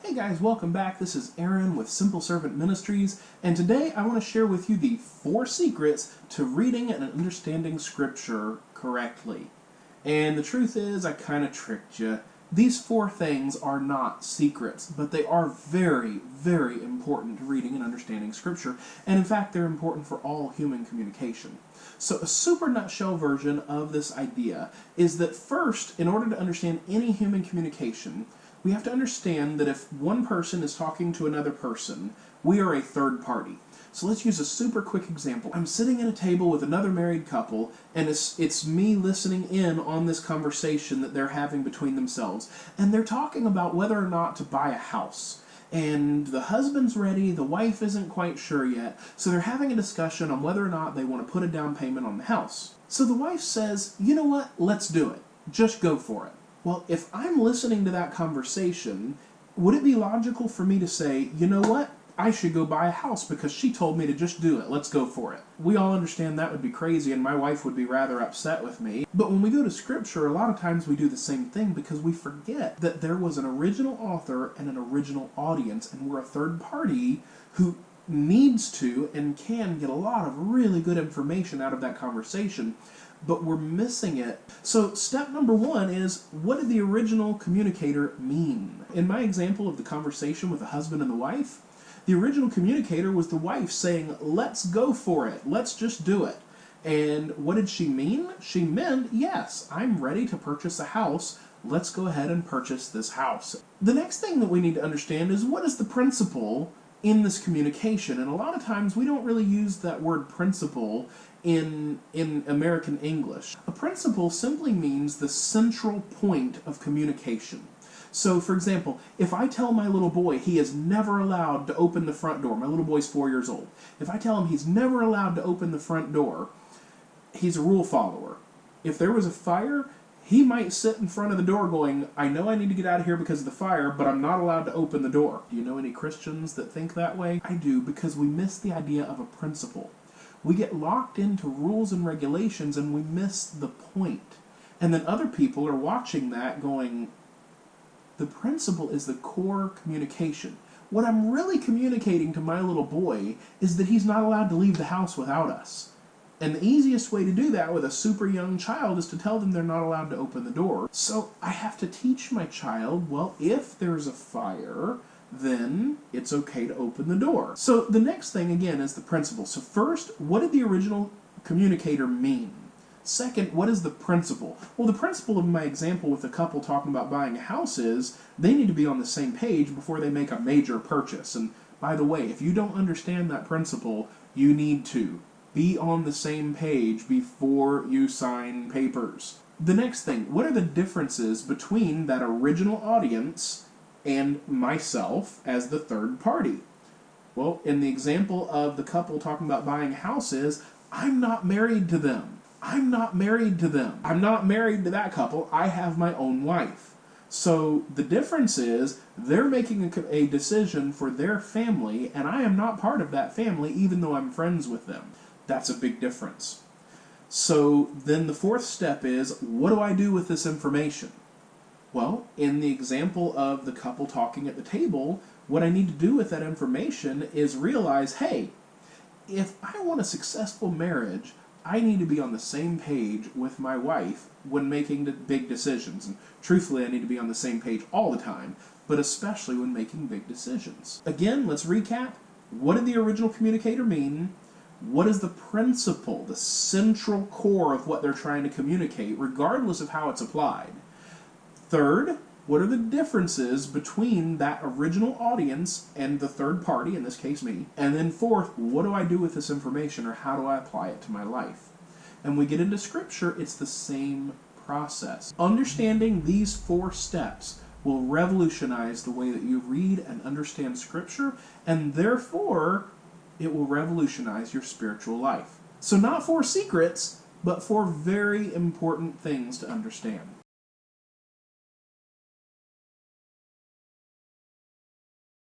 Hey guys, welcome back. This is Aaron with Simple Servant Ministries, and today I want to share with you the 4 secrets to reading and understanding Scripture correctly. And the truth is, I kind of tricked you. These 4 things are not secrets, but they are very, very important to reading and understanding Scripture, and in fact, they're important for all human communication. So a super nutshell version of this idea is that first, in order to understand any human communication, we have to understand that if one person is talking to another person, we are a third party. So let's use a super quick example. I'm sitting at a table with another married couple, and it's me listening in on this conversation that they're having between themselves. And they're talking about whether or not to buy a house. And the husband's ready, the wife isn't quite sure yet, so they're having a discussion on whether or not they want to put a down payment on the house. So the wife says, you know what, let's do it. Just go for it. Well, if I'm listening to that conversation, would it be logical for me to say, you know what, I should go buy a house because she told me to just do it, let's go for it. We all understand that would be crazy and my wife would be rather upset with me. But when we go to Scripture, a lot of times we do the same thing because we forget that there was an original author and an original audience, and we're a third party who needs to and can get a lot of really good information out of that conversation, but we're missing it. So step number 1 is, what did the original communicator mean? In my example of the conversation with the husband and the wife, the original communicator was the wife saying, let's go for it, let's just do it. And what did she mean? She meant, yes, I'm ready to purchase a house, let's go ahead and purchase this house. The next thing that we need to understand is, what is the principle in this communication? And a lot of times we don't really use that word principle in American English. A principle simply means the central point of communication. So, for example, if I tell my little boy he is never allowed to open the front door, my little boy's 4 years old, if I tell him he's never allowed to open the front door, he's a rule follower. If there was a fire, he might sit in front of the door going, I know I need to get out of here because of the fire, but I'm not allowed to open the door. Do you know any Christians that think that way? I do, because we miss the idea of a principle. We get locked into rules and regulations and we miss the point. And then other people are watching that going, the principle is the core communication. What I'm really communicating to my little boy is that he's not allowed to leave the house without us. And the easiest way to do that with a super young child is to tell them they're not allowed to open the door. So I have to teach my child, well, if there's a fire, then it's okay to open the door. So the next thing, again, is the principle. So first, what did the original communicator mean? Second, what is the principle? Well, the principle of my example with the couple talking about buying a house is they need to be on the same page before they make a major purchase. And by the way, if you don't understand that principle, you need to be on the same page before you sign papers. The next thing, what are the differences between that original audience and myself as the third party? Well, in the example of the couple talking about buying houses, I'm not married to them. I'm not married to them. I'm not married to that couple. I have my own wife. So the difference is they're making a decision for their family, and I am not part of that family even though I'm friends with them. That's a big difference. So then the 4th step is, what do I do with this information? Well, in the example of the couple talking at the table, what I need to do with that information is realize, hey, if I want a successful marriage, I need to be on the same page with my wife when making big decisions. And truthfully, I need to be on the same page all the time, but especially when making big decisions. Again, let's recap. What did the original communicator mean? What is the principle, the central core of what they're trying to communicate, regardless of how it's applied? Third, what are the differences between that original audience and the third party, in this case me? And then fourth, what do I do with this information, or how do I apply it to my life? And we get into Scripture, it's the same process. Understanding these 4 steps will revolutionize the way that you read and understand Scripture, and therefore it will revolutionize your spiritual life. So not 4 secrets, but 4 very important things to understand.